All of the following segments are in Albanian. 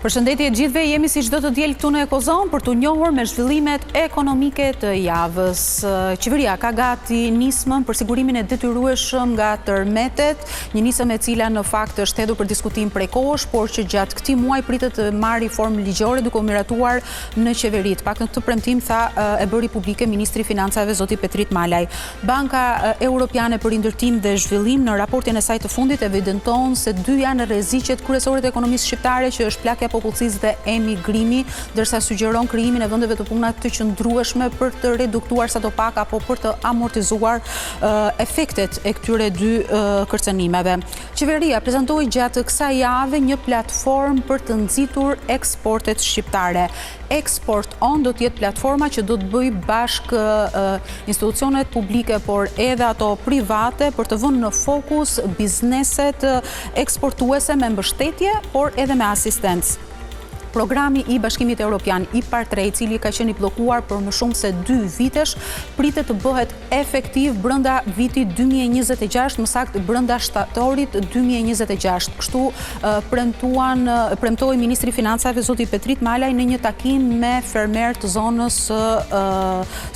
Përshëndetje gjithëve, jemi si çdo të diel këtu në Ekozon për t'u njohur me zhvillimet ekonomike të javës. Qeveria ka gati nismën për sigurimin e detyrueshëm nga tërmetet, një nisëm e cila në fakt është hedhur për diskutim prej kohësh, por që gjatë këtij muaji pritet të marrë formë ligjore duke u miratuar në qeveri. Pak në këtë premtim tha e bëri publike ministri i Financave zoti Petrit Malaj. Banka Europiane për Indërtim dhe Zhvillim në raportin e saj të fundit evidenton se dy janë rreziqet kryesore të ekonomisë shqiptare, që është plakja popullsisë dhe emigrimi, ndërsa sugjeron krijimin e vendeve të puna të qëndrueshme për të reduktuar sadopak apo për të amortizuar efektet e këtyre dy kërcënimeve. Qeveria prezantoi gjatë kësaj jave një platformë për të nxitur eksportet shqiptare. Export On do të jetë platforma që do të bëjë bashkë institucionet publike, por edhe ato private, për të vënë në fokus bizneset eksportuese me mbështetje, por edhe me asistencë. Programi i Bashkimit Evropian IPAR3, i cili ka qenë i bllokuar për më shumë se 2 vitesh, pritet të bëhet efektiv brenda vitit 2026, më saktë brenda shtatorit 2026. Kështu premtoi ministri i Financave zoti Petrit Malaj në një takim me fermer të zonës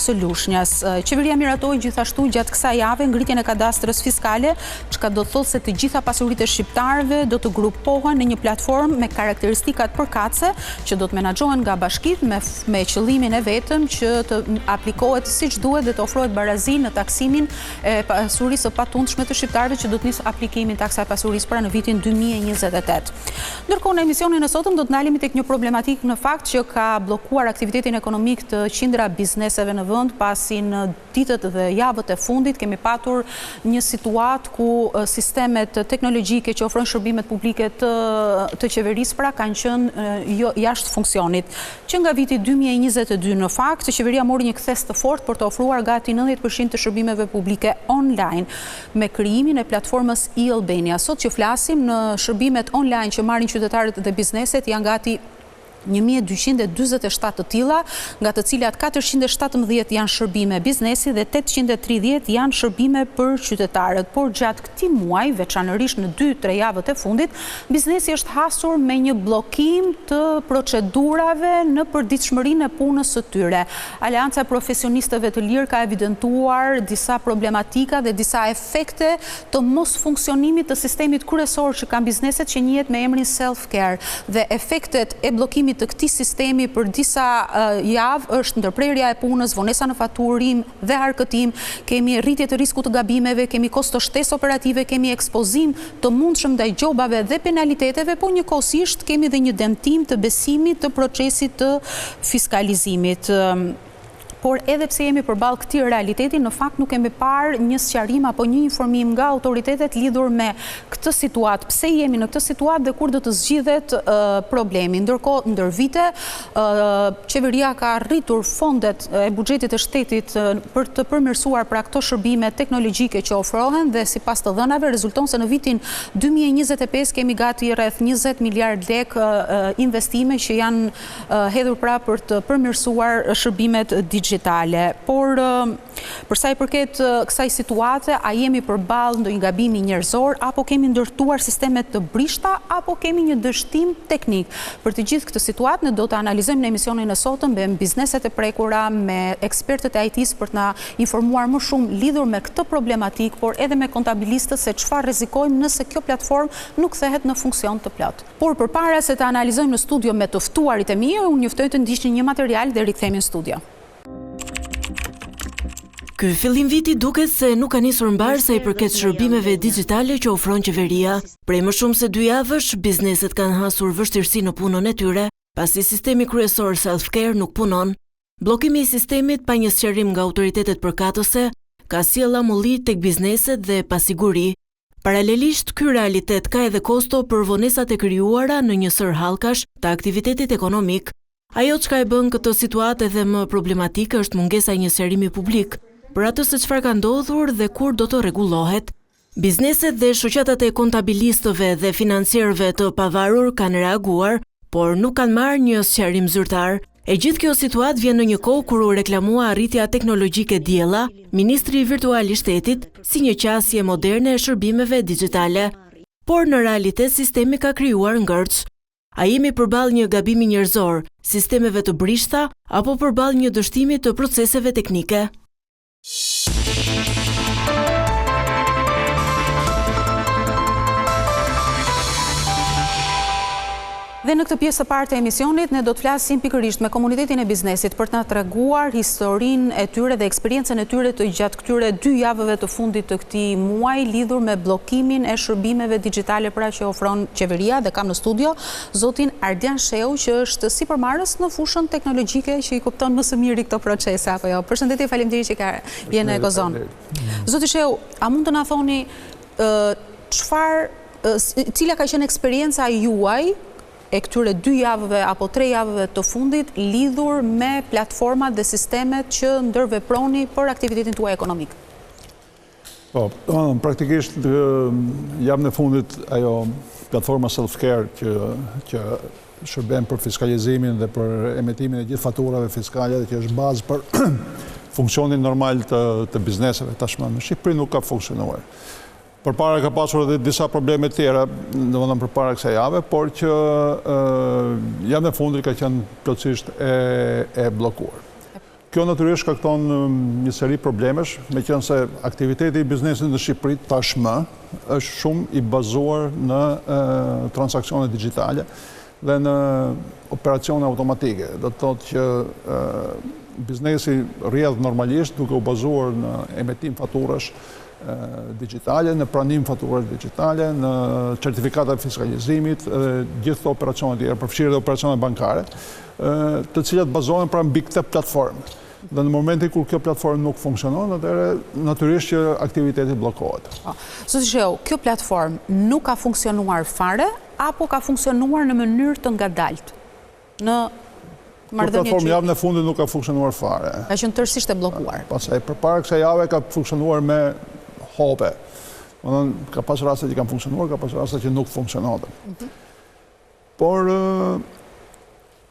së Lushnjës. Qeveria miratoi gjithashtu gjatë kësaj jave ngritjen e kadastrës fiskale, çka do të thotë se të gjitha pasuritë e shqiptarëve do të grupohen në një platformë me karakteristikat përkatëse, që do të menaxhohen nga bashkitë me qëllimin e vetëm që të aplikohet siç duhet dhe të ofrohet barazi në taksimin e pasurisë së patundshme të shqiptarëve, që do të nisë aplikimin taksa e pasurisë pra në vitin 2028. Ndërkohë në emisionin e sotëm do të ndalemi tek një problematikë në fakt që ka bllokuar aktivitetin ekonomik të qindra bizneseve në vend, pasi në ditët dhe javët e fundit kemi patur një situatë ku sistemet teknologjike që ofrojnë shërbimet publike të qeverisë pra kanë qenë jashtë funksionit. Që nga viti 2022 në fakt, qeveria mori një kthes të fortë për të ofruar gati 90% të shërbimeve publike online me krijimin e platformës e-Albania. Sot që flasim, në shërbimet online që marrin qytetarët dhe bizneset janë gati 1247 të tilla, nga të cilat 417 janë shërbime biznesi dhe 830 janë shërbime për qytetarët. Por gjatë këtij muaji, veçanërisht në 2-3 javët e fundit, biznesi është hasur me një bllokim të procedurave në përditshmërinë e punës së tyre. Aleanca e profesionistëve të lirë ka evidentuar disa problematika dhe disa efekte të mos funksionimit të sistemit kryesor që kanë bizneset, që njihet me emrin self-care, dhe efektet e bllokimit të këtij sistemi për disa javë është ndërprerja e punës, vonesa në faturim dhe arkëtim, kemi rritje të riskut të gabimeve, kemi kosto shtesë operative, kemi ekspozim të mundshëm ndaj gjobave dhe penaliteteve, por njëkohësisht kemi dhe një dëmtim të besimit të procesit të fiskalizimit. Por edhe pse jemi përballë këtij realiteti, në fakt nuk kemi parë një sqarim apo një informim nga autoritetet lidhur me këtë situatë. Pse jemi në këtë situatë dhe kur do të zgjidhet problemi? Ndërkohë, ndër vite, qeveria ka rritur fondet e buxhetit të shtetit për të përmirësuar pra këto shërbime teknologjike që ofrohen, dhe sipas të dhënave rezulton se në vitin 2025 kemi gati rreth 20 miliard lekë investime që janë hedhur pra për të përmirësuar shërbimet digjitale. Por për sa i përket kësaj situate, a jemi përballë ndonjë gabimi njerëzor, apo kemi ndërtuar sisteme të brishta, apo kemi një dështim teknik? Për të gjithë këtë situatë ne do të analizojmë në emisionin e sotëm me bizneset e prekura, me ekspertët e IT-s për të na informuar më shumë lidhur me këtë problematik, por edhe me kontabilistët se çfarë rrezikojmë nëse kjo platformë nuk kthehet në funksion të plot. Por përpara se të analizojmë në studio me të ftuarit e mi, unë juftoj të ndiqni një material dhe rikthehemi në studio. Ky fillim viti duket se nuk ka nisur mbar sa i përket shërbimeve digjitale që ofron qeveria. Prej më shumë se 2 javësh, bizneset kanë hasur vështirësi në punën e tyre, pasi sistemi kryesor self-care nuk punon. Bllokimi i sistemit pa një sqarim nga autoritetet përkatëse ka sjellë amulli tek bizneset dhe pasiguri. Paralelisht, ky realitet ka edhe kosto për vonesat e krijuara në një sër hallkash të aktivitetit ekonomik. Ajo çka e bën këtë situatë edhe më problematike është mungesa e një sqarimi publik për atë se çfarë ka ndodhur dhe kur do të rregullohet. Bizneset dhe shoqatat e kontabilistëve dhe financierëve të pavarur kanë reaguar, por nuk kanë marrë një sqarim zyrtar. E gjithë kjo situatë vjen në një kohë kur u reklamua arritja teknologjike diella, ministri virtual I shtetit, si një qasje moderne e shërbimeve digjitale. Por në realitet sistemi ka krijuar ngërç. A jemi përballë një gabimi njerëzor, sistemeve të brishta apo përballë një dështimi të proceseve teknike? Dhe në këtë pjesë të parë të emisionit, ne do të flasim pikërisht me komunitetin e biznesit për të na treguar historinë e tyre dhe eksperiencën e tyre të gjatë këtyre 2 javëve të fundit të këtij muaji lidhur me bllokimin e shërbimeve digjitale pra që ofron qeveria, dhe kam në studio zotin Ardian Sheu, që është sipërmarrës në fushën teknologjike që i kupton më së miri këto procese apo jo. Përshëndetje, faleminderit që je në Ekozon. Zoti Sheu, a mund të na thoni cila ka qenë eksperienca juaj e këtyre 2 javëve apo 3 javëve të fundit lidhur me platformat dhe sistemet që ndërveproni për aktivitetin tuaj ekonomik? Po, praktikisht javën e fundit ajo platforma self-care që shërben për fiskalizimin dhe për emetimin e gjithë faturave fiskale dhe që është bazë për funksionin normal të bizneseve tashmë në Shqipëri nuk ka funksionuar. Përpara ka pasur edhe disa probleme tjera, domethënë përpara kësaj jave, por që javën e fundit ka qenë plotësisht e bllokuar. Kjo natyrisht shkakton një seri problemesh, meqense aktiviteti i biznesit në Shqipëri tashmë është shumë i bazuar në transaksione digjitale dhe në operacione automatike. Do të thotë që biznesi rrjedh normalisht duke u bazuar në emetim faturash digjitale, në pranim faturave digjitale, në certifikata fiskalizimit, gjithë operacionet tjera, përfshirë dhe operacionet bankare, të cilat bazohen pra mbi këtë platformë. Dhe në momentin kur kjo platformë nuk funksionon, atëherë natyrisht që aktiviteti bllokohet. Zoti Sheu, kjo platformë nuk ka funksionuar fare apo ka funksionuar në mënyrë të ngadaltë? Kjo platformë javën e fundit nuk ka funksionuar fare. Ka qenë tërësisht e bllokuar. Pastaj përpara kësaj jave ka funksionuar me hope. Ka pas raste që kanë funksionuar, ka pas raste që nuk funksiononte. Por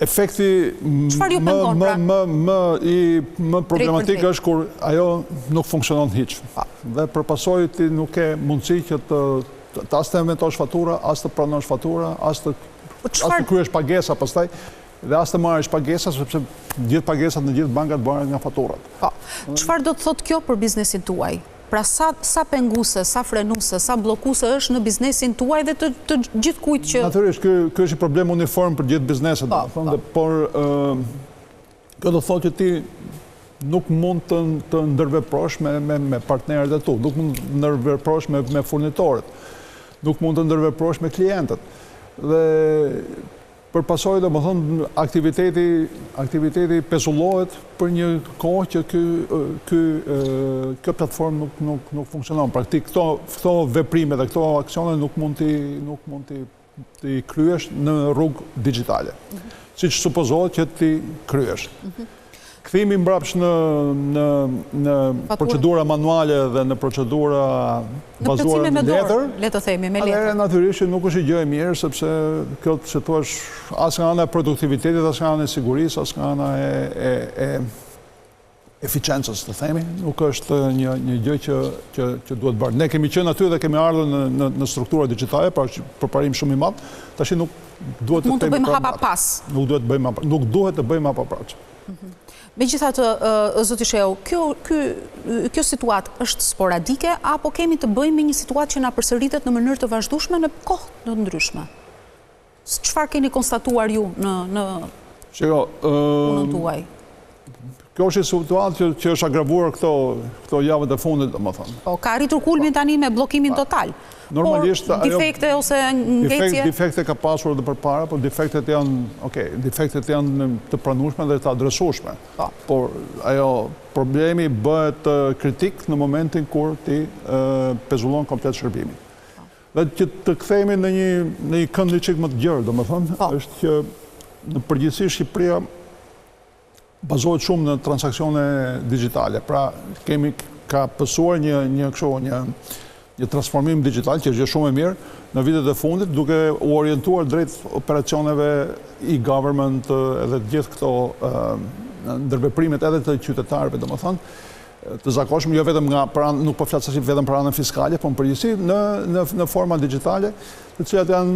efekti më problematik është kur ajo nuk funksionon hiç. Dhe për pasojë ti nuk ke mundësi që të as të emetosh fatura, as të pranosh fatura, as të kryesh pagesa pastaj, dhe as të marrësh pagesa, sepse gjithë pagesat në gjithë bankat bëhen nga faturat. Po. Çfarë do të thotë kjo për biznesin tuaj? Pra sa penguese, sa frenuese, sa bllokuese është në biznesin tuaj dhe të gjithë kujt që... Natyrisht, ky është një problem uniform për gjithë bizneset, por kjo do thotë që ti nuk mund të ndërveprosh me partnerët e tu, nuk mund të ndërveprosh me furnitorët, nuk mund të ndërveprosh me klientët. Dhe për pasojë, domethënë, aktiviteti pezullohet për një kohë që kjo platformë nuk funksionon. Pra këto veprime dhe këto aksione nuk mund t'i kryesh në rrugë digjitale, siç supozohet që t'i kryesh. Kthimi mbrapsht në procedura manuale dhe në procedura bazuar në letër, le të themi me letër. Atëherë natyrisht nuk është gjë e mirë, sepse kjo që thua as nga ana e produktivitetit, as nga ana e sigurisë, as nga ana e eficiencës, të themi, nuk është një gjë që duhet bërë. Ne kemi qenë aty dhe kemi ardhur në struktura digjitale, për parim shumë i madh, tash nuk duhet të bëjmë hapa pas. Nuk duhet të bëjmë hapa pas. Megjithatë, zoti Sheu, kjo situatë është sporadike apo kemi të bëjmë me një situatë që na përsëritet në mënyrë të vazhdueshme në kohë të ndryshme? Çfarë keni konstatuar ju në punën tuaj? Kjo është një situatë që është agravuar këto javët e fundit, domethënë. Po, ka arritur kulmin tani me bllokimin total. Normalisht defekte ose ngecje? Defekte ka pasur edhe përpara, por defektet janë të pranueshme dhe të adresueshme. Por ajo problemi bëhet kritik në momentin kur ti pezullon komplet shërbimin. Dhe që të kthehemi në një kënd çik më të gjerë, domethënë, është që në përgjithësi Shqipëria bazohet shumë në transaksione digjitale. Pra ka pësuar një transformim digital që është shumë e mirë në vitet e fundit, duke u orientuar drejt operacioneve e-government edhe gjithë këto ndërveprimet edhe të qytetarëve, domethënë, të zakonshme, jo vetëm nga pranë, nuk po flas vetëm për anën fiskale, por në përgjithësi në forma digjitale, të cilat janë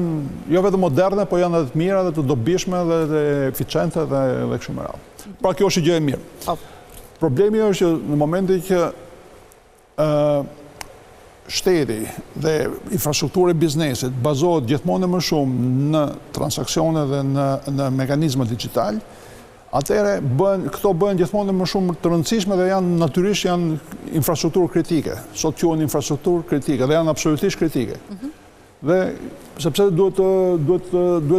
jo vetëm moderne, por janë edhe të mira dhe të dobishme dhe të eficiente dhe kështu me radhë. Pra kjo është gjë e mirë. Problemi është që në momentin që shteti dhe infrastruktura e biznesit bazohet gjithmonë më shumë në transaksione dhe në mekanizma digital, atëherë këto bëhen gjithmonë më shumë të rëndësishme dhe natyrisht janë infrastrukturë kritike. Sot quhen infrastrukturë kritike dhe janë absolutisht kritike. Dhe sepse duhet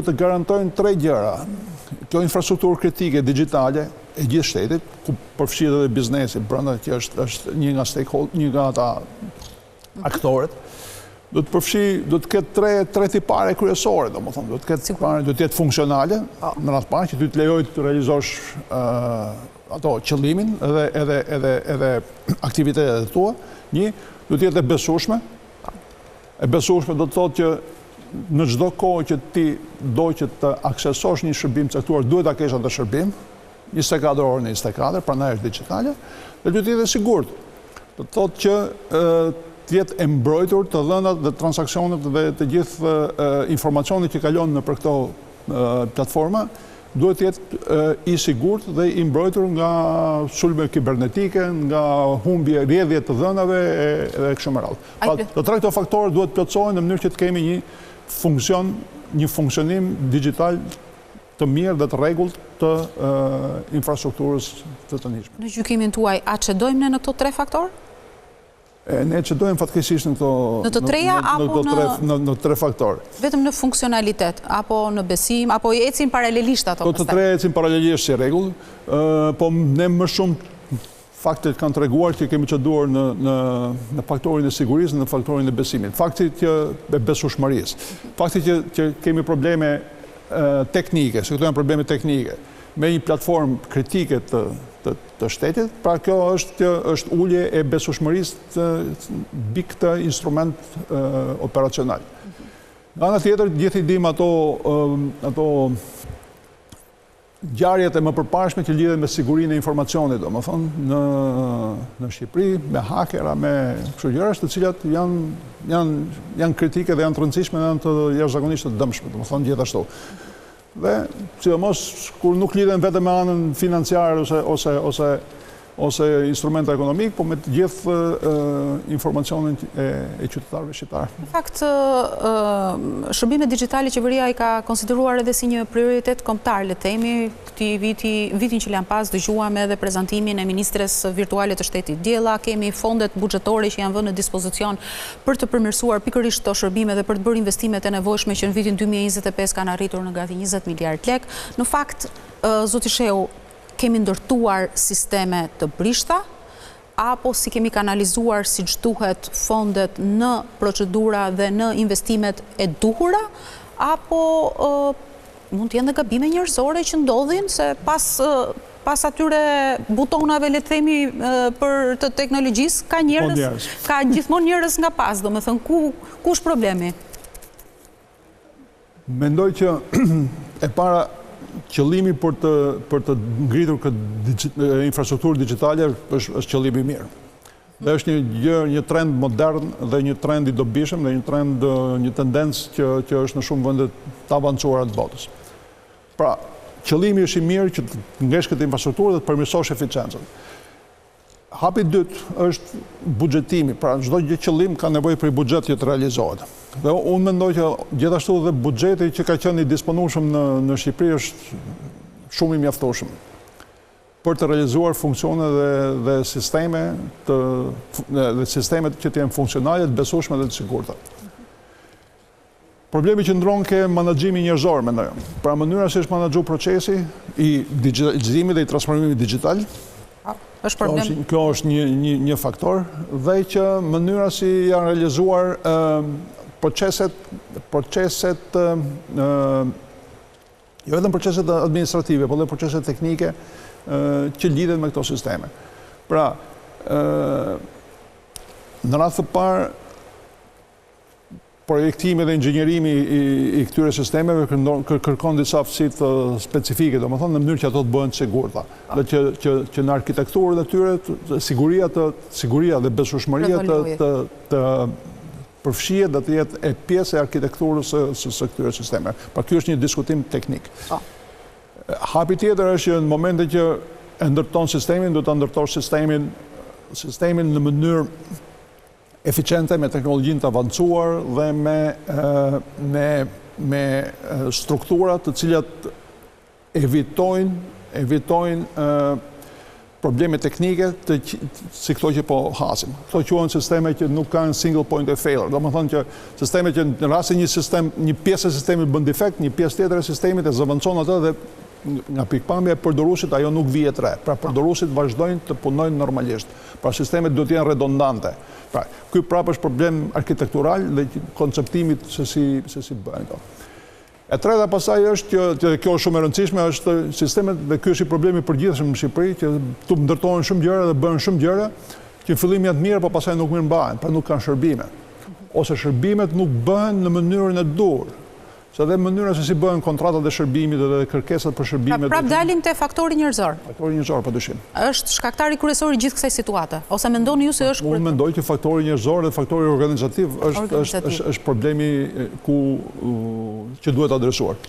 të garantojnë 3 gjëra. Kjo infrastrukturë kritike digjitale e gjithë shtetit, ku përfshihet edhe biznesi brenda, që është një nga stakeholder, një nga ata aktorët, do të ketë tre tipare kryesore, domethënë, do të jetë funksionale, në radhë parë që ty të lejojë të realizosh ato qëllimin edhe aktivitetet e tua. Një, do të jetë e besueshme. E besueshme do të thotë që në çdo kohë që ti do që të aksesosh një shërbim caktuar, duhet ta kesh atë shërbim 24 orë në 24, prandaj është digjitale, dhe duhet të jetë e sigurt. Do të thotë që të jetë e mbrojtur të dhënat dhe transaksionet dhe të gjithë informacionet që kalon nëpër këto platforma, duhet të jetë i sigurt dhe i mbrojtur nga sulme kibernetike, nga humbje, rrjedhje të dhënave dhe kështu me radhë. Të tre këto faktorë duhet plotësohen në mënyrë që të kemi një funksionim digital të mirë dhe të rregullt të infrastrukturës të tëndishme. Në gjykimin tuaj, a çedojmë në këto 3 faktorë? Ne çedojmë fatkeqësisht në të treja apo në 3 faktorë. Vetëm në funksionalitet, apo në besim, apo ecin paralelisht ato? Të 3 ecin paralelisht si rregull, po ne më shumë faktet kanë treguar që kemi çeduar në faktorin e sigurisë, në faktorin e besimit. Fakti që e besueshmërisë. Fakti që kemi probleme teknike, se këto janë probleme teknike, me një platformë kritike të shtetit, pra kjo është ulje e besueshmërisë mbi këtë instrument operacional. Nga ana tjetër, gjithë i dim ato ngjarjet e mëpërparshme që lidhen me sigurinë e informacionit, domethënë në Shqipëri, me hakera, me kështu gjëra të cilat janë kritike dhe janë të rëndësishme dhe janë të jashtëzakonisht të dëmshme, domethënë gjithashtu. Dhe sidomos kur nuk lidhen vetëm me anën financiare ose instrumenta ekonomik, po me të gjithë informacionin e qytetarëve shqiptarë. Në fakt, shërbimet digjitale qeveria i ka konsideruar edhe si një prioritet kombëtar, le të themi. Vitin që lan pas dëgjuam edhe prezantimin e ministres virtuale të shtetit Diella, kemi fondet buxhetore që janë vënë në dispozicion për të përmirësuar pikërisht këto shërbime dhe për të bërë investimet e nevojshme që në vitin 2025 kanë arritur në gati 20 miliard lek. Në fakt, zoti Sheu, kemi ndërtuar sisteme të brishta, apo si kemi kanalizuar siç duhet fondet në procedura dhe në investimet e duhura, apo mund të jenë dhe gabime njerëzore që ndodhin se pas atyre butonave, le të themi, për të teknologjisë, ka gjithmonë njerëz nga pas, domethënë ku është problemi? Mendoj që e para qëllimi për të ngritur këtë infrastrukturë digjitale është qëllimi i mirë. Dhe është një trend modern dhe një trend i dobishëm dhe një tendencë që është në shumë vende të avancuara të botës. Pra, qëllimi është i mirë që të ngresh këtë infrastrukturë dhe të përmirësosh eficiencën. Hapi i dytë është buxhetimi, pra çdo gjë qëllim ka nevojë për buxhet që të realizohet. Dhe unë mendoj që gjithashtu dhe buxheti që ka qenë i disponueshëm në Shqipëri është shumë i mjaftueshëm për të realizuar funksione dhe sistemet që të jenë funksionale, të besueshme dhe të sigurta. Problemi që ndron ke menaxhimi njerëzor, mendoj. Pra mënyra si është menaxhuar procesi i digitalizimit dhe i transformimit digital. Kjo është një faktor, dhe që mënyra si janë realizuar proceset jo vetëm proceset administrative, por edhe proceset teknike që lidhen me këto sisteme. Pra, në radhë të parë, projektimi dhe inxhinierimi i këtyre sistemeve kërkon disa aftësi specifike, domethënë në mënyrë që ato të bëhen të sigurta. Dhe që në arkitekturën e tyre siguria dhe besueshmëria të përfshihet dhe të jetë e pjesë e arkitekturës së këtyre sistemeve. Pra ky është një diskutim teknik. Hapi tjetër është që në momentin që e ndërton sistemin, do ta ndërtosh sistemin në mënyrë eficiente, me teknologjinë të avancuar dhe me struktura të cilat evitojnë probleme teknike si këto që po hasim. Këto quhen sisteme që nuk kanë single point of failure. Domethënë që sisteme që në rastin një pjesë e sistemit bën defekt, një pjesë tjetër e sistemit e zëvendëson atë dhe nga pikpamja e përdoruesit ajo nuk vihet re. Pra përdoruesit vazhdojnë të punojnë normalisht. Pra sistemet duhet të jenë redondante. Pra ky prapë është problem arkitektural dhe konceptimit se si bëhen këto. E treta pasaj është që kjo është shumë e rëndësishme, është sistemet dhe ky është i problemi i përgjithshëm në Shqipëri, që tu ndërtohen shumë gjëra dhe bëhen shumë gjëra që në fillim janë të mira, por pastaj nuk mirëmbahen, pra nuk kanë shërbime. Ose shërbimet nuk bëhen në mënyrën e dur. Se dhe mënyra se si bëhen kontratat e shërbimit dhe kërkesat për shërbimet. Prap dalim te faktori njerëzor. Faktori njerëzor, padyshim. Është shkaktari kryesor i gjithë kësaj situate, ose mendoni ju se është? Unë mendoj që faktori njerëzor dhe faktori organizativ është problemi që duhet adresuar.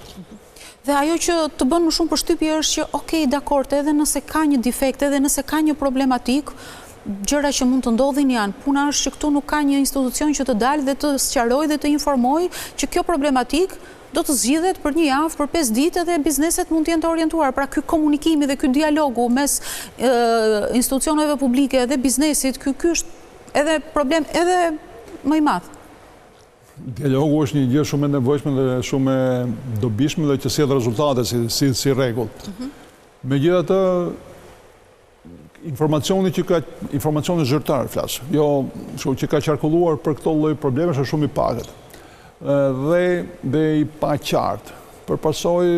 Dhe ajo që të bën më shumë përshtypje është që okej, dakord, edhe nëse ka një defekt, edhe nëse ka një problematik, gjëra që mund të ndodhin janë. Puna është që këtu nuk ka një institucion që të dalë dhe të sqarojë dhe të informojë që kjo problematik do të zgjidhet për një javë, për 5 ditë dhe bizneset mund të jenë të orientuar. Pra ky komunikimi dhe ky dialogu mes institucioneve publike dhe biznesit, ky është edhe problem edhe më i madh. Dialogu është një gjë shumë e nevojshme dhe shumë e dobishme dhe që sjell rezultate si rregull. Megjithatë, informacioni zyrtar flas, jo që ka qarkulluar për këto lloj problemesh është shumë i pakët. Dhe i paqartë. Përpasoj,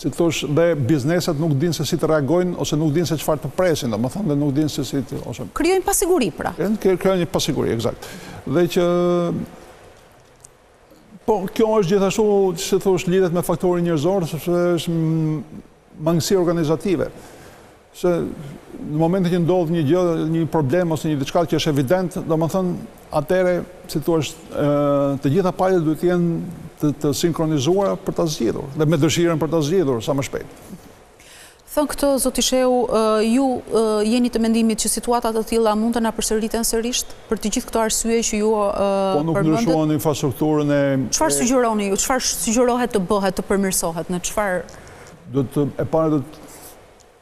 si thosh, dhe bizneset nuk dinë se si të reagojnë ose nuk dinë se çfarë të presin, domethënë dhe nuk dinë se si të krijojnë pasiguri pra. Krijojnë një pasiguri, eksakt. Dhe që po kjo është gjithashtu, si thosh, lidhet me faktorin njerëzor, sepse është mangësi organizative. Se në momentin që ndodh një gjë, një problem ose një diçka që është evident, domethënë atëre, si thua, të gjitha palët duhet të jenë të sinkronizuara për ta zgjidhur dhe me dëshirën për ta zgjidhur sa më shpejt. Thënë këtë, zoti Sheu, ju jeni të mendimit që situatat të tilla mund të na përsëriten sërish për të gjithë këto arsye që ju përmendet? Po nuk ndryshuan infrastrukturën e... Çfarë sugjeroni ju? Çfarë sugjerohet të bëhet, të përmirësohet? Në çfarë? E para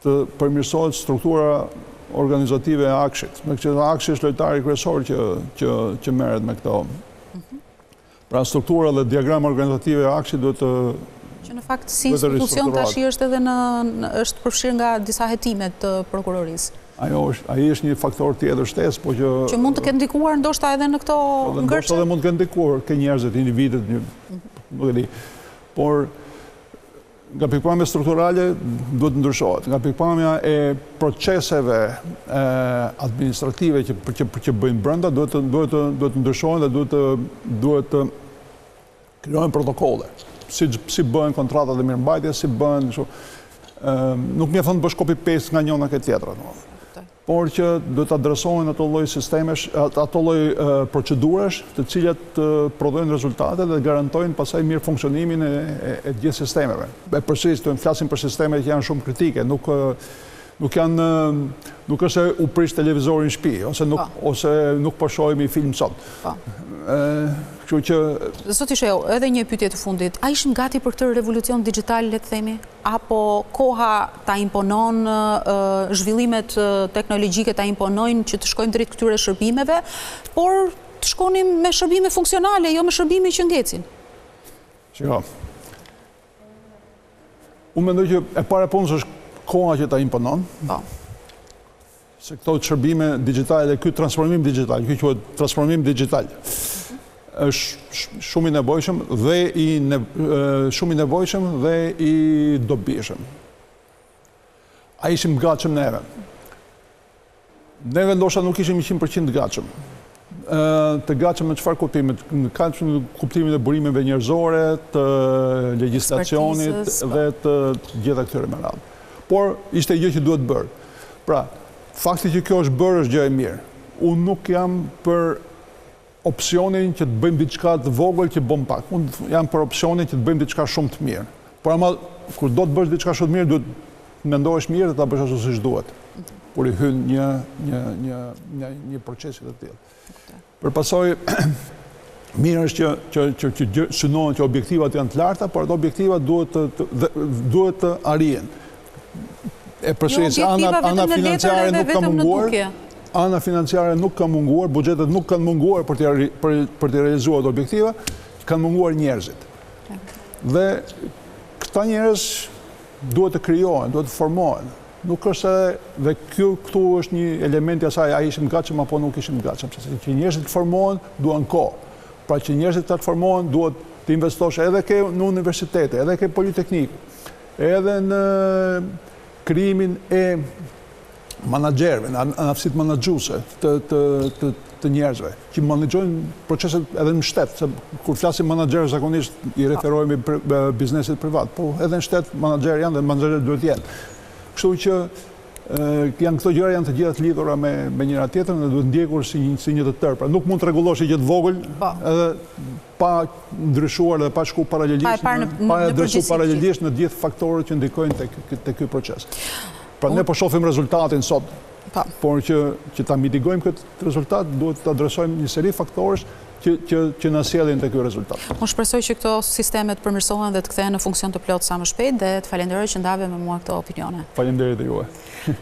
të përmirësohet struktura organizative e Akshit. Me këtë Akshi është lojtari kryesor që merret me këto. Pra struktura dhe diagrama organizative e Akshit duhet të... Që në fakt si institucion tash është edhe është përfshirë nga disa hetime të prokurorisë. Ai është një faktor tjetër shtesë, po që mund të ketë ndikuar ndoshta edhe në këto ngërçe. Ndoshta edhe mund të ketë ndikuar ke njerëzit, individët, nuk e di. Por nga pikpamja strukturale duhet ndryshohet. Nga pikpamja e proceseve administrative që bëjnë brenda duhet të ndryshohen dhe duhet të krijohen protokolle. Si bëhen kontratat e mirëmbajtjes, si bëhen nuk mjafton të bësh copy-paste nga njëra ke tjetra. Por që do të adresohen ato lloj sistemesh, ato lloj procedurash, të cilat prodhojnë rezultate dhe garantojnë pastaj mirë funksionimin e gjithë sistemeve. Përsëris të flasim për sisteme që janë shumë kritike, nuk është se u prish televizori në shtëpi ose nuk po shohim film sot. Zoti Sheu, edhe një pyetje të fundit. A ishim gati për këtë revolucion digjital, le të themi? Apo koha ta imponon, zhvillimet teknologjike ta imponojnë që të shkojmë drejt këtyre shërbimeve, por të shkonim me shërbime funksionale, jo me shërbime që ngecin? Shiko. Unë mendoj që e para punës është koha që ta imponon. Se këto shërbime digjitale dhe ky transformim digital, ky quhet transformim digital, është shumë i nevojshëm dhe i dobishëm. A ishim gatshëm neve? Neve ndoshta nuk ishim 100% gatshëm. të gatshëm me çfarë kuptimi? Në kuptimin e burimeve njerëzore, të legjislacionit dhe të gjitha këtyre me radhë. Por ishte gjë që duhet bërë. Pra, fakti që kjo është bërë është gjë e mirë. Unë nuk jam për opsionin që të bëjmë diçka të vogël që bëm pak. Unë jam për opsionin që të bëjmë diçka shumë të mirë. Por ama, kur do të bësh diçka shumë të mirë, duhet të mendohesh mirë dhe ta bësh ashtu siç duhet. Kur i hyn një procesi të tillë. Përpasoj, mirë është që synohen që objektivat janë të larta, por ato objektivat duhet të arrihen. E përsëris, ana financiare nuk ka munguar. Ana financiare nuk ka munguar, buxhetet nuk kanë munguar për të realizuar objektiva, kanë munguar njerëzit. Dhe këta njerëz duhet të krijohen, duhet të formohen. Nuk është dhe këtu është një element i asaj, a ishim gatshëm apo nuk ishim gatshëm, sepse që njerëzit të formohen duan kohë. Pra që njerëzit të formohen duhet të investosh edhe në universitete, edhe ke politeknik, edhe në krijimin e managerëve, aftësitë menaxhuese të njerëzve, që menaxhojnë proceset edhe në shtet, se kur flasim manaxherë zakonisht i referohemi biznesit privat, po edhe në shtet manaxherë janë dhe manaxherët duhet jenë. Kështu që këto gjëra janë të gjitha të lidhura me njëra tjetrën dhe duhet ndjekur si një të tërë. Pra nuk mund të rregullosh gjë të vogël edhe pa ndryshuar dhe pa shku paralelisht në gjithë faktorët që ndikojnë te ky proces. Pra ne po shohim rezultatin sot, por që ta mitigojmë këtë rezultat, duhet të adresojmë një seri faktorësh që na sjellin te ky rezultat. Unë shpresoj që këto sistemet përmirësohen dhe të kthehen në funksion të plot sa më shpejt dhe të falenderoj që ndave me mua këto opinione. Faleminderit juve.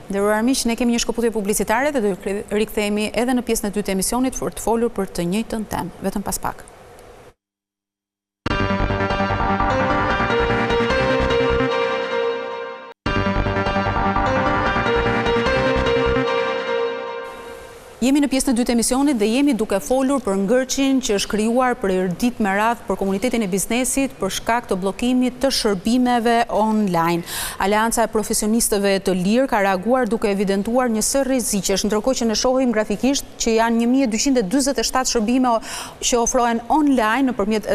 Nderuar miq, ne kemi një shkëputje publicitare dhe do rikthehemi edhe në pjesën e dytë të emisionit për të folur për të njëjtën temë, vetëm pas pak. Jemi në pjesën e dytë të emisionit dhe jemi duke folur për ngërçin që është krijuar për ditë me radhë për komunitetin e biznesit për shkak të bllokimit të shërbimeve online. Aleanca e profesionistëve të lirë ka reaguar duke evidentuar një sër rreziqesh, ndërkohë që ne shohim grafikisht që janë 1247 shërbime që ofrohen online nëpërmjet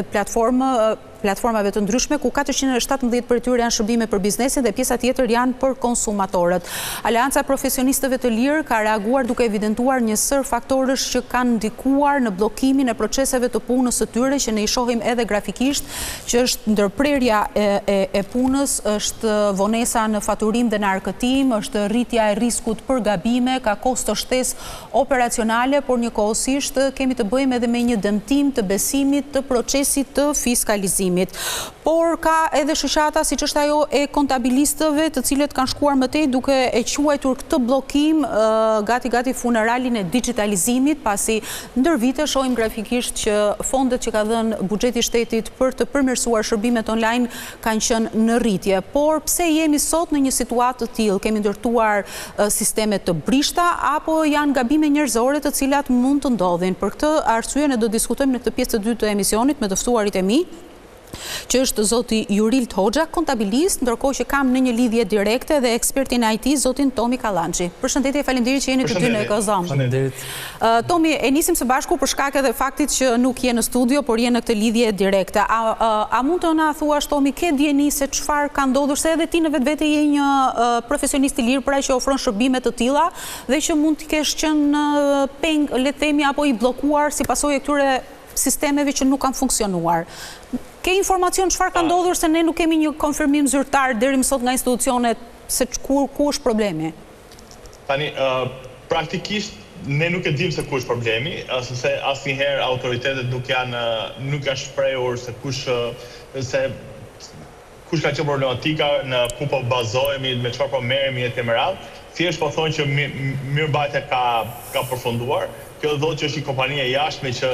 platformave të ndryshme, ku 417 për tyre janë shërbime për biznesin dhe pjesa tjetër janë për konsumatorët. Aleanca e profesionistëve të lirë ka reaguar duke evidentuar një sër faktorësh që kanë ndikuar në bllokimin e proceseve të punës së tyre, që ne i shohim edhe grafikisht, që është ndërprerja e punës, është vonesa në faturim dhe në arkëtim, është rritja e riskut për gabime, ka kosto shtesë operacionale, por njëkohësisht kemi të bëjmë edhe me një dëmtim të besimit të procesit të fiskalizimit. Por ka edhe shoqata siç është ajo e kontabilistëve, të cilët kanë shkuar më tej duke e quajtur këtë bllokim gati funeralin e digitalizimit, pasi ndër vite shohim grafikisht që fondet që ka dhënë buxheti i shtetit për të përmirësuar shërbimet online kanë qenë në rritje. Por pse jemi sot në një situatë të tillë? Kemi ndërtuar sisteme të brishta apo janë gabime njerëzore të cilat mund të ndodhin? Për këtë arsye ne do diskutojmë në këtë pjesë të dytë të emisionit me të ftuarit e mi, që është zoti Jurilt Hoxha, kontabilist, ndërkohë që kam në një lidhje direkte dhe ekspertin IT, zotin Tomi Kallanxhi. Përshëndetje, faleminderit që jeni këtu në Kozom. Faleminderit. Tomi, e nisim së bashku për shkak edhe faktit që nuk je në studio, por je në këtë lidhje direkte. A mund të na thuash, Tomi, ke dieni se çfarë ka ndodhur, se edhe ti në vetvete je një profesionist i lirë, pra që ofron shërbime të tilla dhe që mund të kesh qenë peng, le të themi, apo i bllokuar si pasojë këtyre sistemeve që nuk kanë funksionuar. Ke informacion çfarë ka ndodhur, se ne nuk kemi një konfirmim zyrtar deri më sot nga institucionet se ku është problemi? Tani, praktikisht ne nuk e dim se ku është problemi, sepse asnjëherë autoritetet nuk janë shprehur se kush ka qenë problematika, në ku po bazohemi, me çfarë po merremi etj. Thjesht po thonë që mirëmbajtja ka përfunduar. Kjo do që është një kompani e jashtme që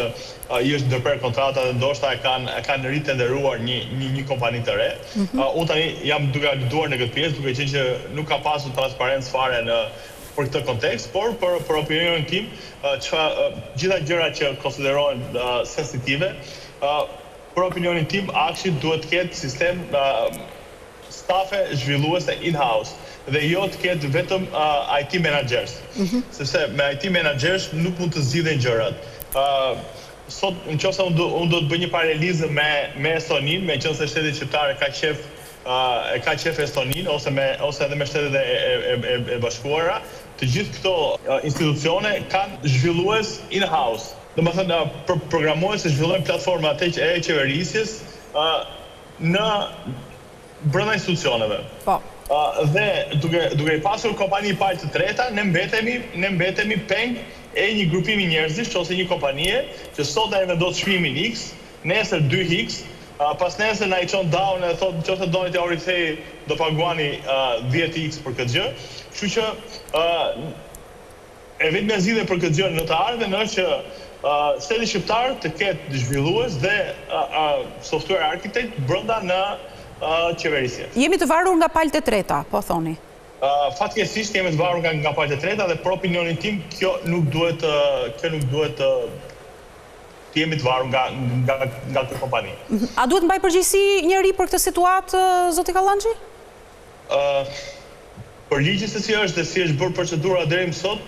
i është ndërprer kontrata dhe ndoshta e kanë ritenderuar një kompani të re. Unë tani jam duke aluduar në këtë pjesë, duke qenë që nuk ka pasur transparencë fare për këtë kontekst, por për opinionin tim, gjitha gjërat që konsiderohen sensitive, për opinionin tim, Akshi duhet të ketë sistem stafe zhvilluese in-house dhe jo të ketë vetëm IT managers. Sepse me IT managers nuk mund të zgjidhen gjërat. sot në qoftë se unë do të bëj një paralelizëm me Estoninë, me qenë se shteti shqiptar ka qef Estoninë ose edhe me shtetet e bashkuara, të gjithë këto institucione kanë zhvillues in-house. Domethënë programues që zhvillojnë platforma e qeverisjes brenda institucioneve. Po. Dhe duke i pasur kompani palë të treta, ne mbetemi peng e një grupimi njerëzish ose një kompanie që sot ai vendos çmimin X, nesër 2X, pas nesër na i çon down e thotë nëse doni të rikthej do paguani 10X për këtë gjë. Kështu që e vetmja zgjidhje për këtë gjë në të ardhmen është që shteti shqiptar të ketë zhvillues dhe software architect brenda në qeverisje. Jemi të varur nga palët e treta, po thoni. Fatkeqësisht jemi të varur nga palët e treta dhe për opinionin tim kjo nuk duhet të jemi të varur nga këtë kompani. A duhet mbaj përgjegjësi njëri për këtë situatë, zoti Kallanxhi? Përgjigjja se si është dhe si është bërë procedura deri më sot,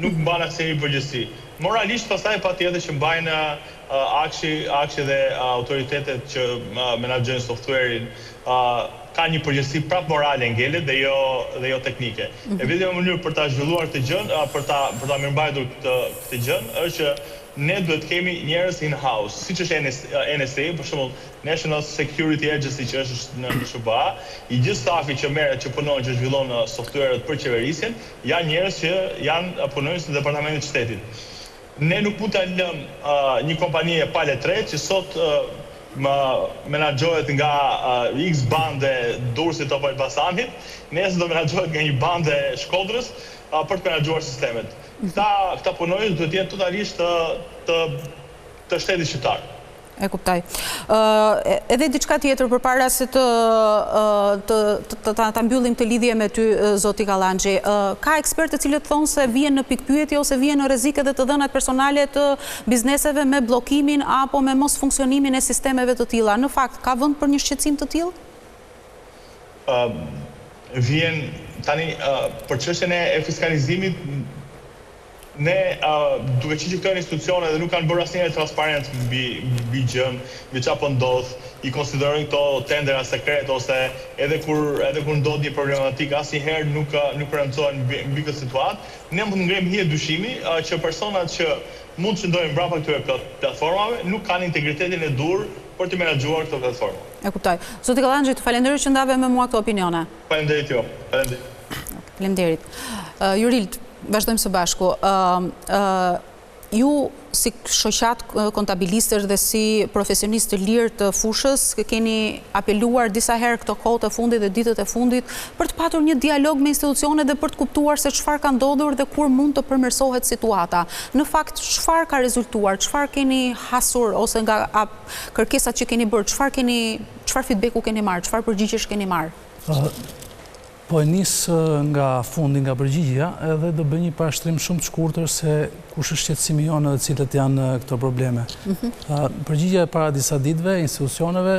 nuk mban asnjë përgjegjësi. Moralisht pastaj patjetër që mbajnë akshi dhe autoritetet që menaxhojnë software-in ka një përgjegjësi prap morale ngelet dhe jo teknike. E vetmja mënyrë për ta zhvilluar këtë gjë, për ta mirëmbajtur këtë gjë, është që ne duhet kemi njerëz in-house, siç është NSA, për shembull National Security Agency që është në SBA, i gjithë stafi që punon që zhvillon software-et për qeverisjen, janë njerëz që janë punonjës në departamentin e shtetit. Ne nuk mund ta lëm një kompani e palë tretë që sot menaxhohet nga X bande Durrësit apo Elbasanit, nesër do menaxhohet nga një bande Shkodrës për të menaxhuar sistemet. Këta punonjës duhet të jenë totalisht të shtetit shqiptar. E kuptoj. Edhe diçka tjetër përpara se ta mbyllim të lidhje me ty, zoti Kallanxhi. Ka ekspertë të cilët thonë se vjen në pikpyetje ose vjen në rrezik edhe të dhënat personale të bizneseve me bllokimin apo me mos funksionimin e sistemeve të tilla. Në fakt, ka vend për një shqetësim të tillë? Vjen tani për çështjen e fiskalizimit. Ne duke qenë që këto institucione dhe nuk kanë bërë asnjëherë transparent mbi gjën, mbi çfarë po ndodh, i konsiderojnë këto tendera sekret ose edhe kur ndodh një problematikë asnjëherë nuk rëndësohen mbi këtë situatë. Ne mund të ngrem hije dyshimi që personat që mund të qëndrojnë brapa këtyre platformave nuk kanë integritetin e dur për të menaxhuar këto platforma. E kuptoj. Zoti Kallanxhi, të falenderoj që ndave me mua këto opinione. Faleminderit ju. Faleminderit. Jurild, vazhdojmë së bashku. Ju, si shoqat kontabilistër dhe si profesionistë të lirë të fushës, keni apeluar disa herë këto kohë të fundit dhe ditët e fundit për të patur një dialog me institucionet dhe për të kuptuar se çfarë ka ndodhur dhe kur mund të përmirësohet situata. Në fakt, çfarë ka rezultuar, çfarë keni hasur ose nga kërkesat që keni bërë, çfarë feedbacku keni marrë, çfarë përgjigjesh keni marrë? Po e nisë nga fundi, nga përgjigja, edhe do bëj një parashtrim shumë të shkurtër se kush është shqetësimi jonë dhe cilët janë këto probleme. Përgjigja e para disa ditëve, institucioneve,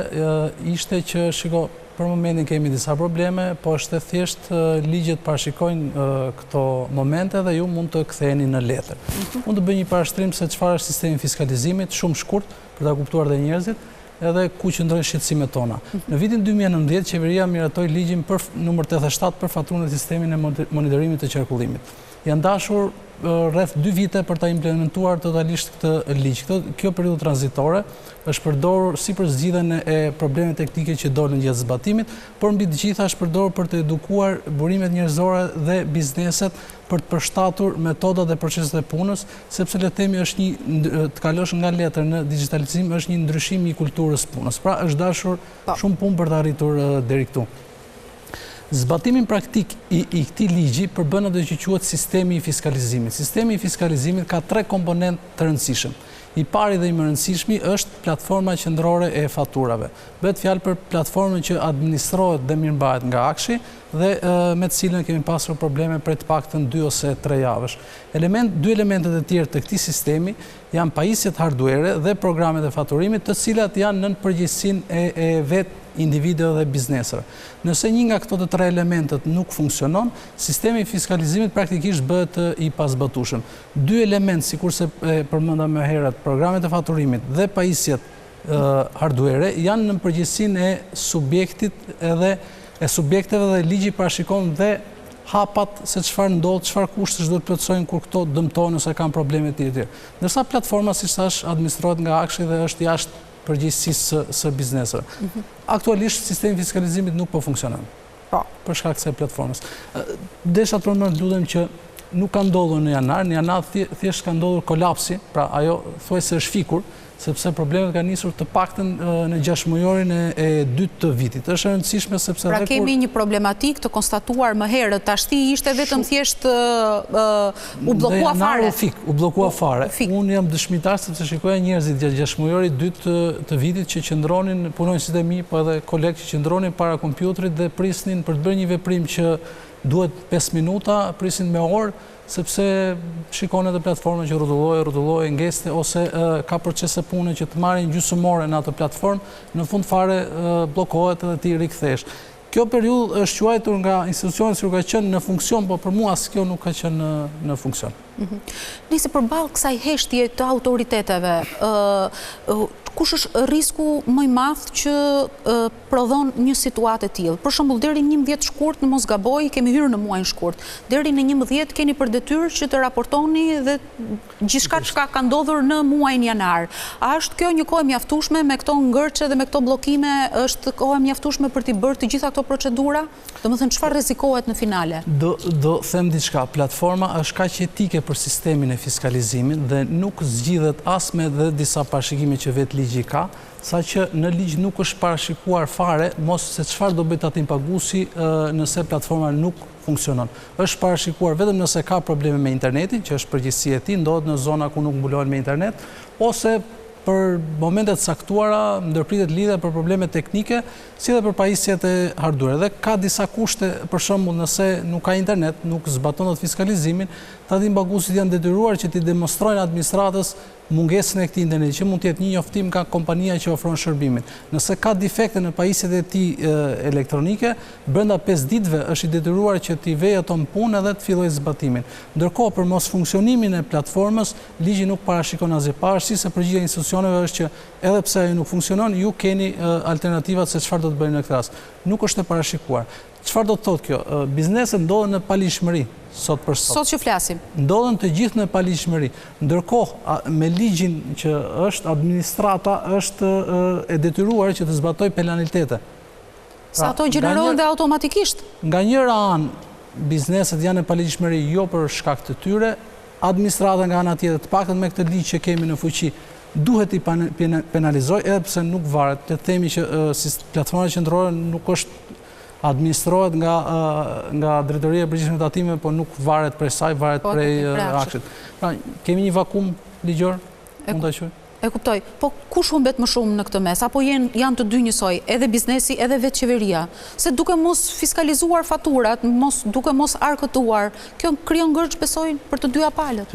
ishte që shiko, për momentin kemi disa probleme, po është e thjesht ligjet parashikojnë këto momente dhe ju mund të ktheheni në letër. Unë do bëj një parashtrim se çfarë është sistemi fiskalizimit, shumë shkurt për ta kuptuar dhe njerëzit, edhe ku qëndrojnë shqetësimet tona. Në vitin 2019, qeveria miratoi ligjin për numër 87 për faturën e sistemin e monitorimit të qarkullimit. Janë dashur rreth 2 vite për ta implementuar totalisht këtë ligj. Kjo periudhë tranzitore është përdorur si për zgjidhjen e problemeve teknike që dolën gjatë zbatimit, por mbi të gjitha është përdorur për të edukuar burimet njerëzore dhe bizneset për të përshtatur metodat dhe proceset e punës, sepse le të themi është të kalosh nga letër në digitalizim është një ndryshim i kulturës punës. Pra është dashur shumë punë për të arritur deri këtu. Zbatimin praktik i këtij ligji përbën atë që quhet sistemi i fiskalizimit. Sistemi i fiskalizimit ka 3 komponentë të rëndësishëm. I pari dhe i më rëndësishmi është platforma qendrore e faturave. Bëhet fjalë për platformën që administrohet dhe mirëmbahet nga Akshi dhe me të cilën kemi pasur probleme për të paktën 2 ose 3 javësh. 2 elementet e tjerë të këtij sistemi janë pajisjet hardware dhe programet e faturimit, të cilat janë nën përgjegjësinë e vetë individëve dhe bizneseve. Nëse një nga këto të tre elementet nuk funksionon, sistemi i fiskalizimit praktikisht bëhet i pasbatueshëm. Dy elementë, sikurse përmenda më herët, programet e faturimit dhe pajisjet hardware janë në përgjegjësinë e subjektit edhe e subjekteve dhe ligji parashikon dhe hapat se çfarë ndodh, çfarë kushte duhet plotësojnë kur këto dëmtojnë ose kanë probleme të tjera. Ndërsa platforma, siç thash, administrohet nga akshi dhe është jashtë përgjegjësisë së bizneseve. Aktualisht sistemi i fiskalizimit nuk po funksionon. Për shkak të platformës. Desha të përmend lutem që nuk ka ndodhur në janar thjesht ka ndodhur kolapsi, pra ajo thuajse është fikur, sepse problemet ka nisur të paktën në 6 mujorin e 2 të vitit. Është e rëndësishme sepse pra kemi një problematik të konstatuar më herët, tashti ishte vetëm thjesht u bllokua fare. U bllokua fare. Unë jam dëshmitar sepse shikoja njerëzit gjatë 6 mujorit 2 të vitit që qëndronin, punonjësit e mi, po edhe kolegë që qëndronin para kompjuterit dhe prisnin për të bërë një veprim që duhet 5 minuta, prisnin me orë, sepse shikon edhe platformën që rrotulloi, ngeste, ose ka procese pune që të marrin gjysmore në atë platformë, në fund fare bllokohet dhe ti rikthesh. Kjo periudhë është quajtur nga institucionet që ka qenë në funksion, por për mua as kjo nuk ka qenë në funksion. Nëse përballë kësaj heshtje të autoriteteve, kush është risku më i madh që prodhon një situatë e tillë? Për shembull, deri në 11 shkurt, në mos gaboj, kemi hyrë në muajin shkurt. Deri në 11 keni për detyrë që të raportoni dhe gjithçka çka ka ndodhur në muajin janar. A është kjo një kohë mjaftueshme me këto ngërçe dhe me këto bllokime, është kohë mjaftueshme për të bërë të gjitha këto procedura? Domethënë çfarë rrezikohet në finale? Do them diçka, platforma është kaq etike për sistemin e fiskalizimit dhe nuk zgjidhet as me dhe disa parashikime që vetë ligji ka, saqë në ligj nuk është parashikuar fare mos se çfarë do bëj tatim paguesi nëse platforma nuk funksionon. Është parashikuar vetëm nëse ka probleme me internetin, që është përgjegjësia e tij, ndodhet në zona ku nuk mbulohen me internet, ose për momentet saktuara ndërpritet lidhje për probleme teknike, si dhe për pajisjet e hardware. Dhe ka disa kushte, për shembull, nëse nuk ka internet, nuk zbaton atë fiskalizimin, tatim paguesit janë detyruar që t'i demonstrojnë administratës mungesën e këtij interneti, që mund të jetë një njoftim nga kompania që ofron shërbimin. Nëse ka defekte në pajisjet e tij elektronike, brenda 5 ditëve është i detyruar që t'i vejë ato në punë dhe të fillojë zbatimin. Ndërkohë, për mos funksionimin e platformës, ligji nuk parashikon asgjë. Pavarësisht se përgjigjja e institucioneve është që edhe pse ajo nuk funksionon, ju keni alternativat se çfarë do të bëni në këtë rast. Nuk është e parashikuar. Çfarë do të thotë kjo? Bizneset ndodhen në palishmëri. Sot që flasim. Ndodhen të gjithë në palishmëri. Ndërkohë, me ligjin që është administrata është e detyruar që të zbatoj penalitete. Sa ato gjenerohen dhe automatikisht? Nga njëra anë, bizneset janë në palishmëri jo për shkak të tyre, administrata nga ana tjetër, të paktën me këtë ligj që kemi në fuqi, duhet i penalizoj, edhe pse nuk varet. Të themi që platforma qendrore nuk është administrohet nga Drejtoria e Përgjithshme të Tatimeve, por nuk varet prej saj, varet prej akshit. Pra, kemi një vakum ligjor, mund ta quaj. E kuptoj. Po kush humbet më shumë në këtë mes? Apo janë të dy njësoj, edhe biznesi, edhe vetë qeveria? Se duke mos fiskalizuar faturat, duke mos arkëtuar, kjo krijon ngërç, besoj, për të dyja palët.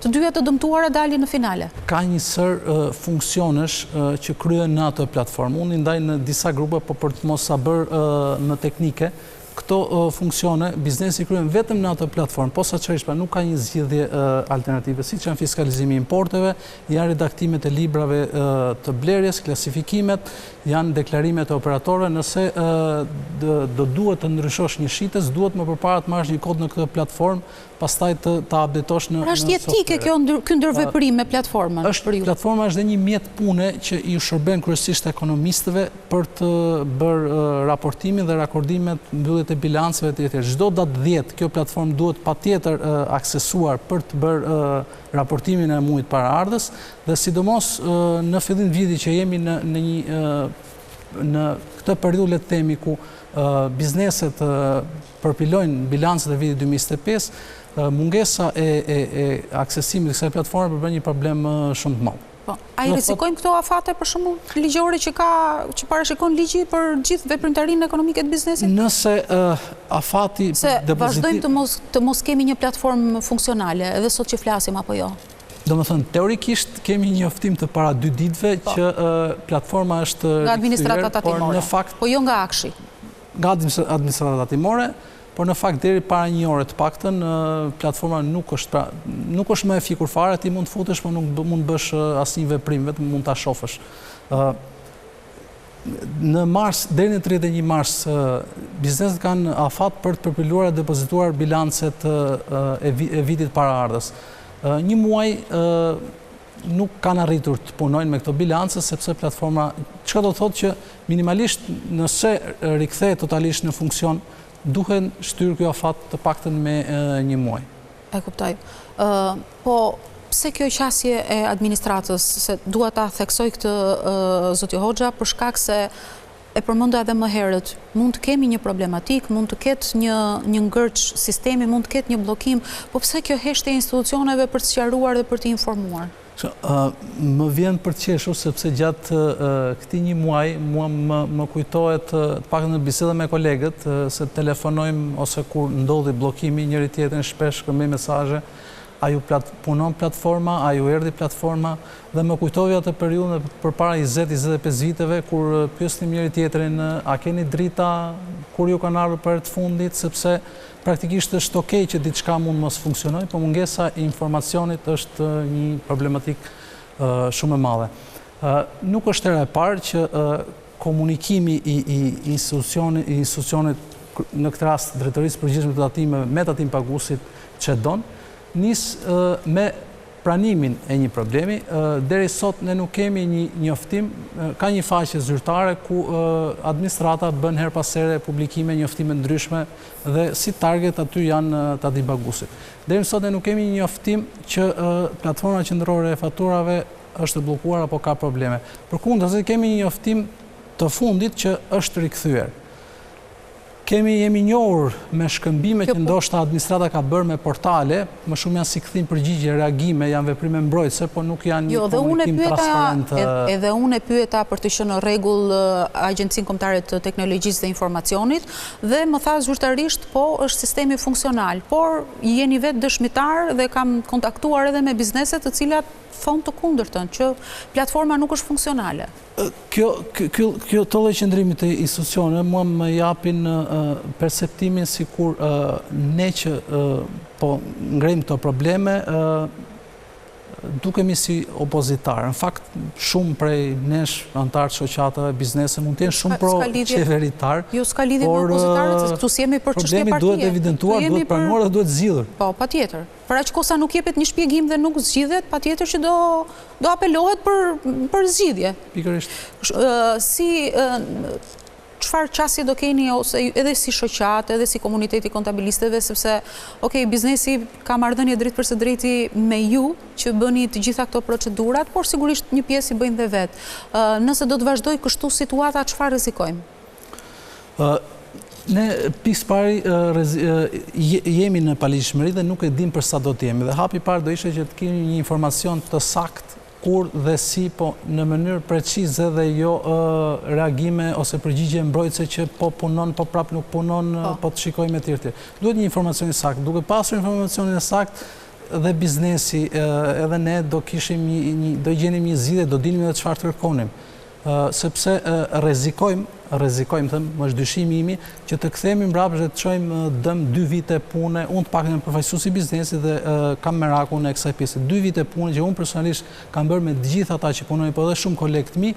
Të dyja të dëmtuara dalin në finale. Ka një sër funksionesh që kryen në atë platformë. Unë i ndaj në disa grupe, po për të mos sa bërë më teknike, këto funksione, biznesi kryen vetëm në atë platformë, posaçërisht pra nuk ka një zgjidhje alternative, siç janë fiskalizimi i importeve, janë redaktimet e librave të blerjes, klasifikimet, janë deklarimet e operatorëve. Nëse do duhet të ndryshosh një shitës, duhet më përpara të marrësh një kod në këtë platformë, pastaj të updatosh në software. Është etike ky ndërveprim me platformën. Platforma është dhe një mjet pune që i shërben kryesisht ekonomistëve për të bërë raportimin dhe rakordimet, mbylljet e bilanceve të tjera. Çdo datë 10 kjo platformë duhet patjetër aksesuar për të bërë raportimin e muajit paraardhës dhe sidomos në fillim të vitit që jemi në këtë periudhë, le të themi, ku bizneset përpilojnë bilancet e vitit 2025, mungesa e aksesimit të kësaj platforme përbën një problem shumë të madh. A i rrezikojmë këto afate për shembull ligjore që parashikon ligji për gjithë veprimtarinë ekonomike të biznesit? Nëse afati se vazhdojmë të mos kemi një platformë funksionale, edhe sot që flasim apo jo? Do më thënë, teorikisht kemi një njoftim të para 2 ditëve që platforma është nga administratat tatimore, po jo nga akshi. Nga administratat tatimore, por në fakt deri para 1 ore të paktën platforma nuk është më e fikur fare, ti mund të futesh, por nuk mund të bësh asnjë veprim, vetëm mund ta shohësh. Në mars, deri në 31 mars, bizneset kanë afat për të përpiluar e depozituar bilancet e vitit paraardhës. Një muaj nuk kanë arritur të punojnë me këto bilance, sepse platforma, çka do të thotë që minimalisht nëse rikthehet totalisht në funksion, duhen shtyrë kjo afat të paktën me 1 muaj. E kuptoj. Po, pse kjo qasje e administratës, se dua ta theksoj këtë zoti Hoxha, për shkak se e përmenda edhe më herët, mund të kemi një problematik, mund të ketë një ngërç sistemi, mund të ketë një bllokim, po pse kjo heshtje e institucioneve për të sqaruar dhe për të informuar? Më vjen për të qeshur sepse gjatë këtij 1 muaj mua më kujtohet të paktën në biseda me kolegët se telefonojmë ose kur ndodhi bllokimi njëri tjetrin shpesh kërkojmë mesazhe. A ju punon platforma, a ju erdhi platforma, dhe më kujtovi atë periudhën përpara 20-25 viteve kur pyesnim njëri tjetrin a keni drita kur ju kanë ardhur për të fundit, sepse praktikisht është okej që diçka mund mos funksionojë, por mungesa e informacionit është një problematik shumë e madhe. Nuk është hera e parë që komunikimi i institucionit, në këtë rast Drejtorisë Përgjithshme të Tatimeve me tatim paguesit ÇEDON, nis me pranimin e një problemi. Deri sot ne nuk kemi një njoftim, ka një faqe zyrtare ku administrata bën her pas here publikime, njoftime ndryshme dhe si target aty janë tatim paguesit. Deri sot ne nuk kemi një njoftim që platforma qendrore e faturave është bllokuar apo ka probleme. Përkundër, kemi një njoftim të fundit që është rikthyer. Jemi njohur me shkëmbime që ndoshta administrata ka bërë me portale, më shumë janë si kthim përgjigje, reagime, janë veprime mbrojtëse, por nuk janë një komunikim transparent. Edhe unë e pyeta për të qenë në rregull Agjencinë Kombëtare të Teknologjisë dhe Informacionit dhe më tha zyrtarisht po është sistemi funksional, por jeni vetë dëshmitar dhe kam kontaktuar edhe me bizneset të cilat thonë të kundërtën, që platforma nuk është funksionale. Kjo të lloj qëndrimi të institucioneve mua më japin perceptimin sikur ne që po ngrejmë këto probleme dukemi si opozitar. Në fakt, shumë prej nesh antarë shoqatave, biznese mund të jenë shumë pro-qeveritar. Jo, s'ka lidhje me opozitarët, se këtu si jemi për çështje partije. Problemi duhet evidentuar, duhet pranuar dhe duhet zgjidhur. Po, patjetër. Për aq kosa nuk jepet një shpjegim dhe nuk zgjidhet, patjetër që do apelohet për zgjidhje. Pikërisht. Çfarë qasje do keni ose edhe si shoqat, edhe si komuniteti kontabilistëve, sepse biznesi ka marrëdhënie drejt për së drejti me ju që bëni të gjitha këto procedurat, por sigurisht një pjesë i bëjnë dhe vetë. Nëse do të vazhdoj kështu situata, çfarë rrezikojmë? Ne pikë pari jemi në paligjshmëri dhe nuk e dim për sa do të jemi. Dhe hapi i parë do ishte që të kemi një informacion të saktë kur dhe si, po në mënyrë precize dhe jo reagime ose përgjigje mbrojtëse që po punon, po prap nuk punon, po të shikojmë e tjerë. Duhet një informacion i saktë. Duke pasur informacionin e saktë dhe biznesi edhe ne do gjenim një zgjidhje, do dinim edhe çfarë të kërkonim. Sepse rrezikojmë, thëmë, më është dyshimi imi, që të kthehemi mbrapa dhe të çojmë dëm 2 vite pune, unë të paktën përfaqësues i biznesit dhe kam merakun e kësaj pjese. 2 vite pune që unë personalisht kam bërë me të gjithë ata që punojnë, po edhe shumë kolegë të mi,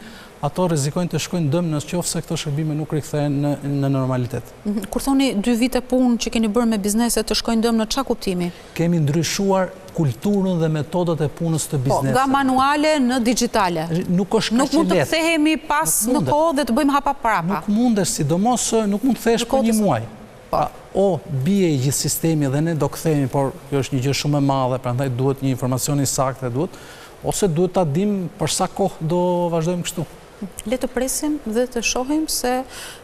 ato rrezikojnë të shkojnë dëm nëse këto shërbime nuk rikthehen në normalitet. Kur thoni 2 vite punë që keni bërë me bizneset të shkojnë dëm, në çfarë kuptimi? Kemi ndryshuar kulturën dhe metodat e punës të biznesit. Nga manuale në digjitale. Nuk është kaq Nuk mund të kthehemi pas në kohë dhe të bëjmë hapa prapa. Nuk mundesh, sidomos nuk mund të kthehesh për 1 muaj. O bie i gjithë sistemi dhe ne do kthehemi, por kjo është një gjë shumë e madhe, prandaj duhet një informacion i saktë, ose duhet ta dim për sa kohë do vazhdojmë kështu. Le të presim dhe të shohim se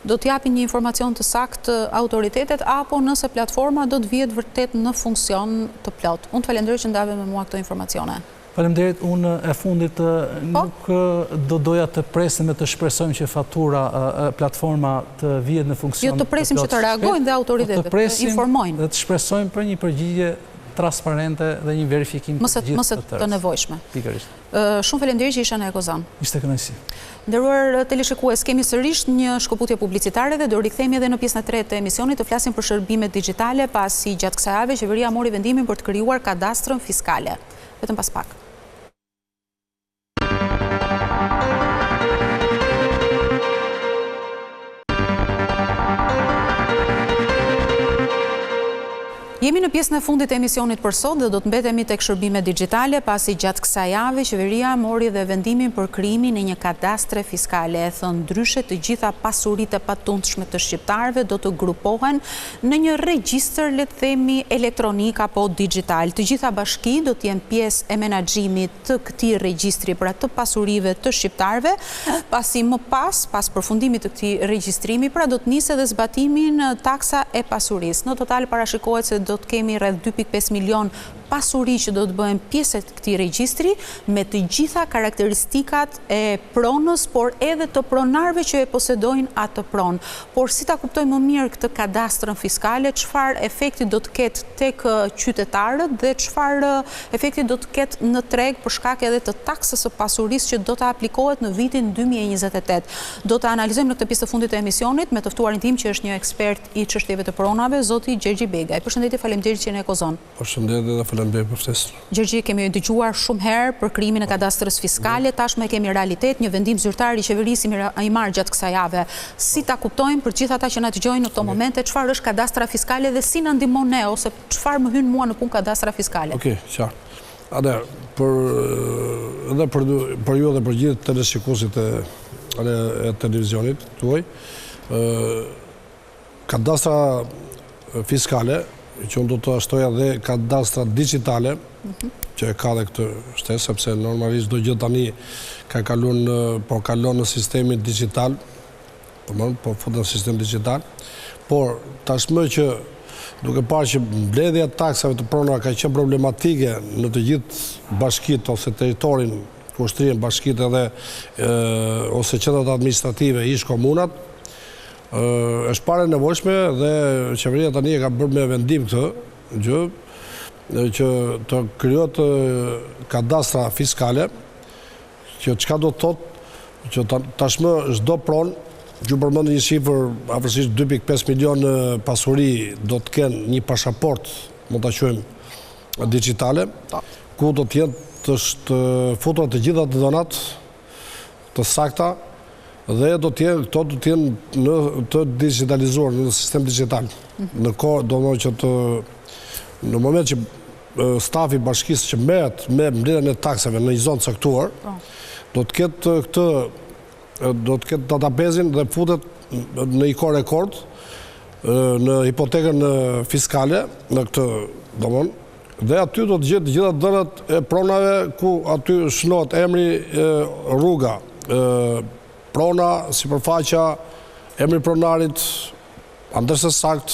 do të japin një informacion të saktë autoritetet apo nëse platforma do të vihet vërtet në funksion të plot. Unë të falenderoj që ndave me mua këto informacione. Faleminderit, unë e fundit nuk do doja të presim dhe të shpresojmë që fatura platforma të vihet në funksion. Jo, të presim që të reagojnë dhe autoritetet, të informojnë. Dhe të shpresojmë për një përgjigje transparente dhe një verifikim Mëse të nevojshme. Pikërisht. Shumë faleminderit që isha në Ekozan. Ishte kënaqësi. Nderuar teleshikues, kemi sërish një shkëputje publicitare dhe do rikthehemi edhe në pjesën e tretë të emisionit të flasim për shërbimet digjitale, pasi gjatë kësaj jave qeveria mori vendimin për të krijuar kadastrën fiskale. Vetëm pas pak. Jemi në pjesën e fundit të emisionit për sot dhe do të mbetemi tek shërbimet digjitale, pasi gjatë kësaj jave qeveria mori dhe vendimin për krijimin e një kadastre fiskale. E thënë ndryshe, të gjitha pasuritë e patundshme të shqiptarëve do të grupohen në një regjistër, le të themi, elektronik apo digjital. Të gjitha bashki do të jenë pjesë e menaxhimit të këtij regjistri për atë pasurive të shqiptarëve, pasi më pas përfundimit të këtij regjistrimi, pra do të nisë edhe zbatimin taksa e pasurisë. Në total parashikohet se do të kemi rreth 2.5 milion pasuri që do të bëhen pjesë të këtij regjistri me të gjitha karakteristikat e pronës, por edhe të pronarëve që e posedojnë atë pronë. Por si ta kuptojmë më mirë këtë kadastrën fiskale, çfarë efekti do të ketë tek qytetarët dhe çfarë efekti do të ketë në treg për shkak edhe të taksës së pasurisë që do të aplikohet në vitin 2028. Do të analizojmë në këtë pjesë të fundit të emisionit me të ftuarin tim që është një ekspert i çështjeve të pronave, zoti Gjergji Begaj. Përshëndetje, faleminderit që jeni në Ekozon. Përshëndetje dhe faleminderit për ftesën. Gjergji, kemi dëgjuar shumë herë për krijimin e kadastrës fiskale, tashmë kemi realitet, një vendim zyrtar i qeverisë i marrë gjatë kësaj jave. Si ta kuptojmë për gjithë ata që na dëgjojnë në këto momente, çfarë është kadastra fiskale dhe si na ndihmon ne ose çfarë më hyn mua në punë kadastra fiskale? Okej, qartë. Edhe për ju dhe për gjithë teleshikuesit e televizionit tuaj, kadastra fiskale, që unë do të ashtoja dhe kadastra digitale, që e ka dhe këtë shtesë, sepse normalisht do gjithë tani kalon në sistemin digital, po futën në sistem digital, por tashmë që duke parë që mbledhja e taksave të pronave ka qenë problematike në të gjithë bashkitë ose territorin ku shtrihen bashkitë edhe ose qendrat administrative ish komunat, është parë e nevojshme dhe qeveria tani e ka bërë me vendim këtë gjë që të krijohet kadastra fiskale, që çka do të thotë që tashmë çdo pronë, ju përmend një shifër afërsisht 2.5 milion pasuri do të kenë një pasaport, mund ta quajmë digjitale, ku do të jenë të futura të gjitha të dhënat të sakta dhe do të jenë të digitalizuar në sistem digital. Në kohë do të thotë që në moment që stafi bashkisë që merret me mbledhjen e taksave në një zonë caktuar, do të ketë databazin dhe futet në një kohë rekord në hipotekën fiskale në këtë domon, dhe aty do të gjetë të gjitha dhënat e pronave ku aty shnohet emri, rruga, prona, sipërfaqja, emri pronarit, adresa saktë,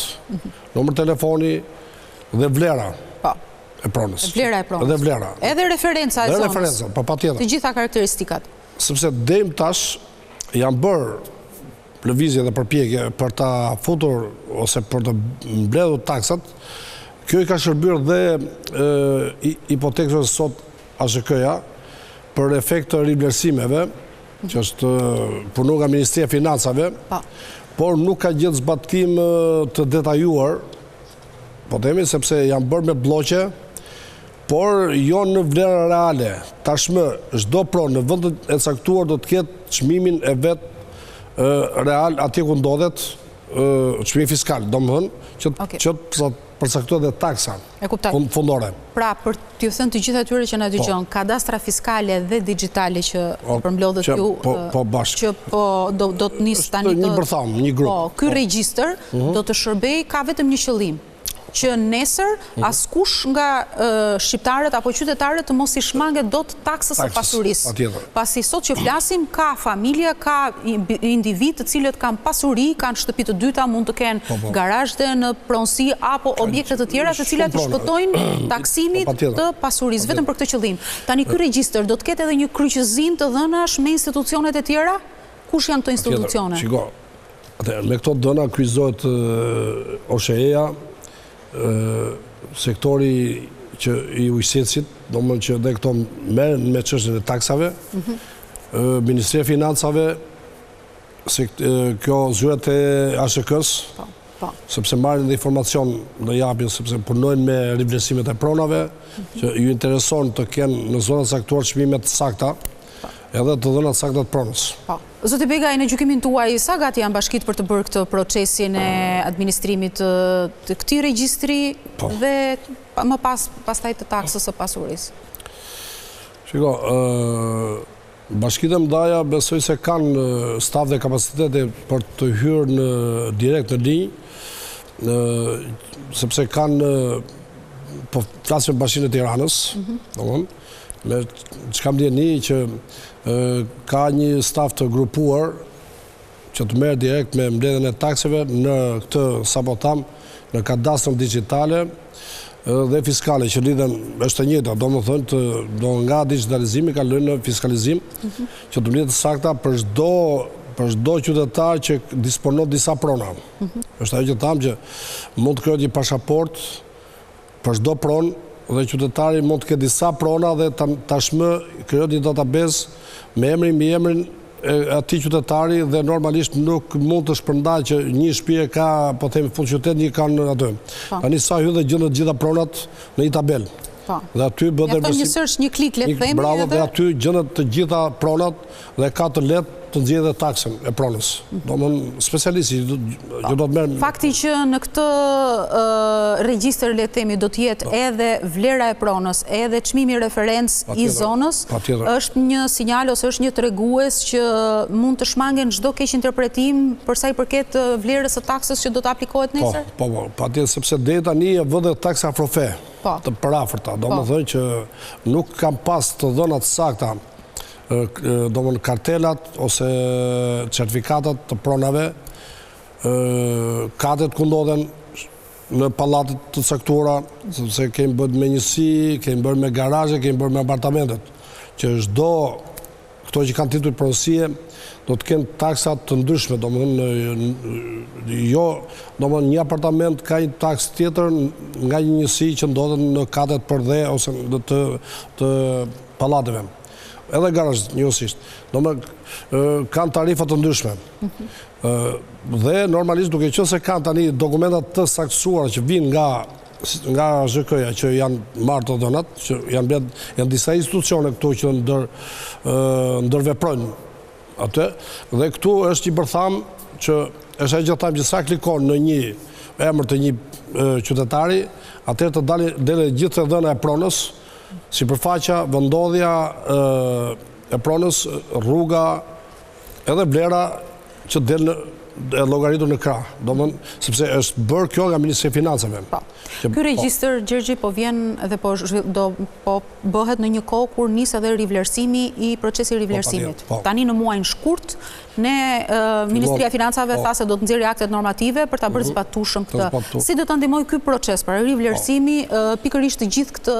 numër telefoni dhe vlera e pronës. Vlera e pronës. Dhe vlera. Edhe referenca e zonës. Dhe referenca, patjetër. Të gjitha karakteristikat. Sepse deri tash janë bërë lëvizje dhe përpjekje për ta futur ose për të mbledhur taksat. Kjo i ka shërbyer dhe hipotekës sot ASHK-ja për efekt të rivlerësimeve, që është punu nga Ministria e Financave, por nuk ka gjithë zbatim të detajuar, po themi sepse janë bërë me bloqe, por jo në vlerë reale. Tashmë çdo pronë në vendet e caktuar do të ketë çmimin e vet real atje ku ndodhet çmimi fiskal, domethënë që përcaktohet dhe taksa fundore. Pra, për t'ju thënë të gjithë atyre që na dëgjon, kadastra fiskale dhe digjitale që përmbledhet ju, që do të nisë tani një bërtham, një grup. Ky regjistër do të shërbej ka vetëm një qëllim, që nesër askush nga shqiptarët apo qytetarët të mos i shmanget dot taksës së pasurisë. Pasi sot që flasim, ka familje, ka individ të cilët kanë pasuri, kanë shtëpi të dyta, mund të kenë garazhe në pronësi apo objekte të tjera të cilat i shpëtojnë taksimit të pasurisë vetëm për këtë qëllim. Tani ky regjistër do të ketë edhe një kryqëzim të dhënash me institucionet e tjera? Kush janë këto institucione? Shiko, me këto dhëna kryqëzohet OSHE-ja, sektori që i ujësitësit, do më që dhe këto merren me çështjen e taksave, Ministria e Financave, se kjo zyrat e ASHK-s, sepse marrin dhe informacion dhe japin, sepse punojnë me rivlerësimet e pronave, që ju intereson të kenë në zonat saktuar çmimet sakta, edhe të dhënat sakta të pronës. Zoti Begaj, në gjykimin tuaj, sa gati janë bashkit për të bërë këtë procesin e administrimit të këtij regjistri dhe më pastaj të taksës së pasurisë? Shiko, bashkitë e mëdha besoj se kanë staf dhe kapacitete për të hyrë në direkt në linjë, sepse kanë, po flasim Bashkinë e Tiranës, me që kam djeni që ka një staf të grupuar që të merë direkt me mbledhjen e takseve në këtë, sa po tham, në kadastrën digjitale dhe fiskale që lidhen është e njëjta, do më thënë do nga digitalizimi ka lënë në fiskalizim që të mbledhet sakta për çdo qytetar që disponon disa prona. Është ajo që tham që mund të krijohet një pasaport për çdo pronë dhe qytetari mund të ketë disa prona dhe tashmë krijohet një database me emrin e atij qytetari dhe normalisht nuk mund të shpërndaj që një shtëpi ka, po themi fund qytet, një kanë aty. Tani sa hyn dhe gjendet të gjitha pronat në një tabel. Dhe aty bëhet një search, një klik, le të themi. Bravo, dhe aty gjendet të gjitha pronat dhe ka të lehtë të nxjerrë taksën e pronës. Domthonë specialisti që do të merr. Fakti që në këtë regjistër, le të themi, do të jetë edhe vlera e pronës, edhe çmimi referencë i zonës, është një sinjal ose është një tregues që mund të shmangen çdo keq interpretim për sa i përket vlerës së taksës që do të aplikohet nesër? Po, patjetër, sepse deri tani e vë dhe taksa afrofe të parafërta, domethënë që nuk kam pas të dhënat sakta, domon kartelat ose certifikatat të pronave, katet ku ndodhen në pallatet të caktuara, sepse kemi bërë me njësi, kemi bërë me garazhe, kemi bërë me apartamentet, që çdo këto që kanë titull pronësie do të kenë taksa të ndryshme, domethënë një apartament ka një taksë tjetër nga një njësi që ndodhet në katet për dhe ose të pallateve. Edhe garazh njësisht. Kanë tarifa të ndryshme. Dhe normalisht duke qenë se kanë tani dokumentat të saktësuara që vinë nga ZK-ja që janë marrë të dhënat, që janë disa institucione këtu që ndërveprojnë atë, dhe këtu është i bërtham që është e gjitham që sa klikon në një emër të një qytetari, atëherë të dele gjithë të dhëna e pronës, sipërfaqja, vendodhja e pronës, rruga, edhe vlera që del e llogaritur në krah, sepse është bërë kjo nga Ministria e Financave. Ky regjistër, Gjergji, po vjen dhe po bëhet në një kohë kur nis edhe rivlerësimi i procesi rivlerësimit. Tani në muajin shkurt, Ministria e Financave tha se do të nxjerrë aktet normative për ta bërë zbatueshëm këtë. Si do ta ndihmojë ky proces para rivlerësimi pikërisht të gjithë këtë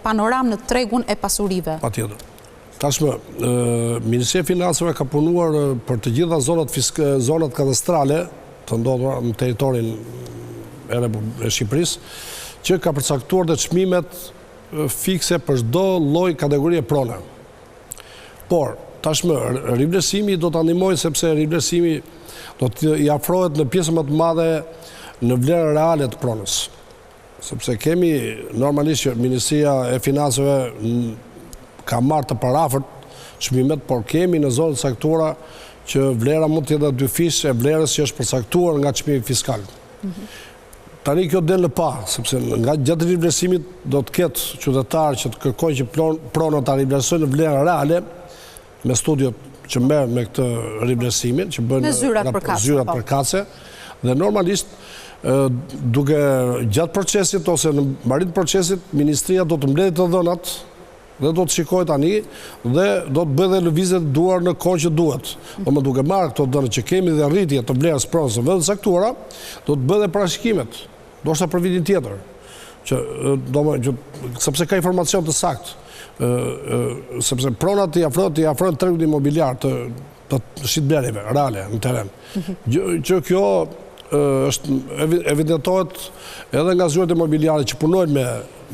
panoramë në tregun e pasurive? Patjetër. Tashmë, Ministria e Financave ka punuar për të gjitha zonat kadastrale të ndodhura në territorin e Shqipërisë, që ka përcaktuar dhe çmimet fikse për çdo lloj kategorie prone. Por, tashmë, rivlerësimi do ta ndihmojë sepse rivlerësimi do të i afrohet në pjesën më të madhe në vlerën reale të pronës. Sepse kemi normalisht që Ministria e Financave ka marrë të parafërt çmimet, por kemi në zonët saktuara që vlera mund të jetë dy fish e vlerës që është përcaktuar nga çmimi fiskal. Tani kjo del në pa, sepse nga gjatë rivlerësimit do të ketë qytetar që të kërkojnë që pronat ta rivlerësojnë në vlerën reale me studiot që merren me këtë rivlerësimin, që bëjnë zyrat përkatëse, dhe normalisht duke gjatë procesit ose në mbarim të procesit, Ministria do të mbledhë të dhënat dhe do të shikoj tani dhe do të bëjë dhe lëvizjet duar në kohë që duhet. Duke marrë këto dhënat që kemi dhe rritje të vlerës pronës së vendit saktuara, do të bëjë dhe parashikime, ndoshta për vitin tjetër. Sepse ka informacion të saktë, sepse pronat i afrojnë tregut imobiliar të shitblerjeve reale në teren. Që kjo evidentohet edhe nga zyrët imobiliare që punojnë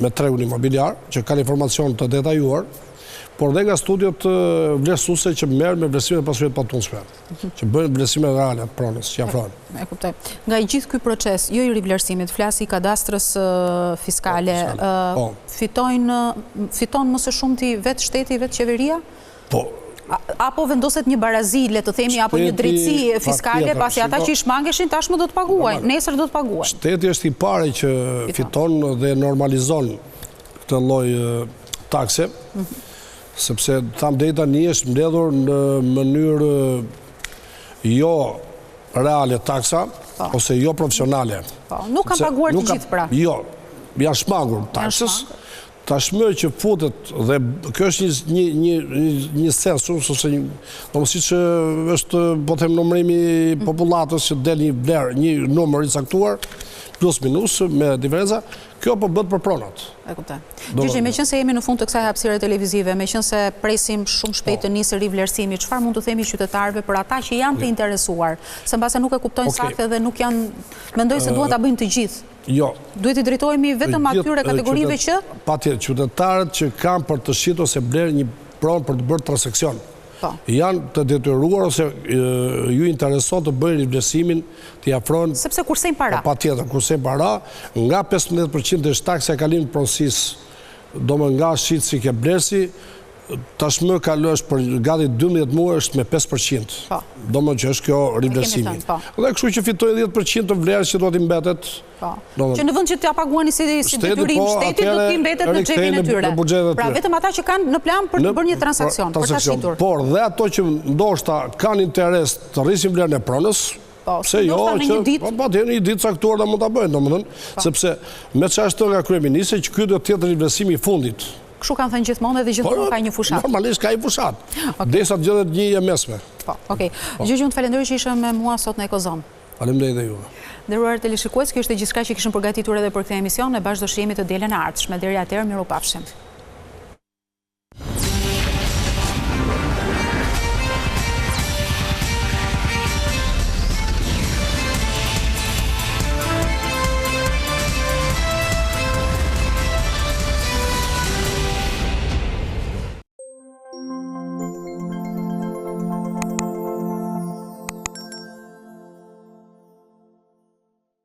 me tregun imobiliar, që kanë informacion të detajuar, por dhe nga studiot vlerësuese që merr me vlerësimet e pasurive të patunshme, që bëjnë vlerësime reale të pronës që afrohen. E kuptoj. Nga i gjithë ky proces, jo i rivlerësimit, flasi i kadastrës fiskale, fiton më së shumti vetë shteti, vetë qeveria? Po. Apo vendoset një barazi, le të themi, apo një drejtësi fiskale, pasi ata që i shmangeshin tashmë do të paguajnë, nesër do të paguajnë. Shteti është i pari që fiton dhe normalizon këtë lloj takse, sepse tham deri tani është mbledhur në mënyrë jo reale taksa, ose jo profesionale. Nuk kanë paguar të gjithë pra. Jo, janë shmangur taksës. Tashmë që futet, dhe kjo është një sensus, ose si që është, po them, numërimi popullatës që del një vlerë, një numër i caktuar, plus minus, me diferenca, kjo po bëhet për pronat. E kuptoj. Gjyqi, meqense jemi në fund të kësaj hapësire televizive, meqense presim shumë shpejt të nisë rivlerësimi, çfarë mund të themi qytetarëve për ata që janë të interesuar, se mbase nuk e kuptojnë saktë dhe nuk janë, mendoj se duhet ta bëjnë të gjithë. Jo. Duhet i drejtohemi vetëm atyre kategorive që? Patjetër, qytetarët që kanë për të shitur ose blerë një pronë për të bërë transakcion. Janë të detyruar ose ju intereson të bëjnë rivlerësimin, të afrojnë... Sepse kursejnë para. Patjetër, kursejnë para, nga 15% dhe taksa e kalim pronësisë, do më nga shqitë si ke blerësi, tashmë kalësh për gati 12 muaj është me 5%. Do më që është kjo rivlerësimi. Dhe kështu që fitoj 10% të vlerës që do t'i mbetet. Që në vend që t'ja paguani si detyrim shtetit, do t'i mbetet në xhepin e tyre. Pra vetëm ata që kanë në plan për të bërë një transakcion, për ta shitur. Por dhe ato që ndoshta kanë interes të rrisin vlerën e pronës, pse jo që një ditë caktuar da mund ta bëjnë, domethënë, sepse me çfarë është nga kryeministri që ky do të jetë rivlerësimi i fundit. Kështu kanë thënë gjithmonë edhe gjithmonë ka një fushat. Normalisht ka një fushat. Derisa të gjendet një e mesme. Okej. Gjyqi, unë të falenderoj që ishe me mua sot në Ekozon. Faleminderit dhe juve. Nderuar teleshikues, kjo ishte gjithçka që kishim përgatitur edhe për këtë emision, ne bashkë do shihemi të dielën e ardhshme. Deri atëherë, mirupafshim.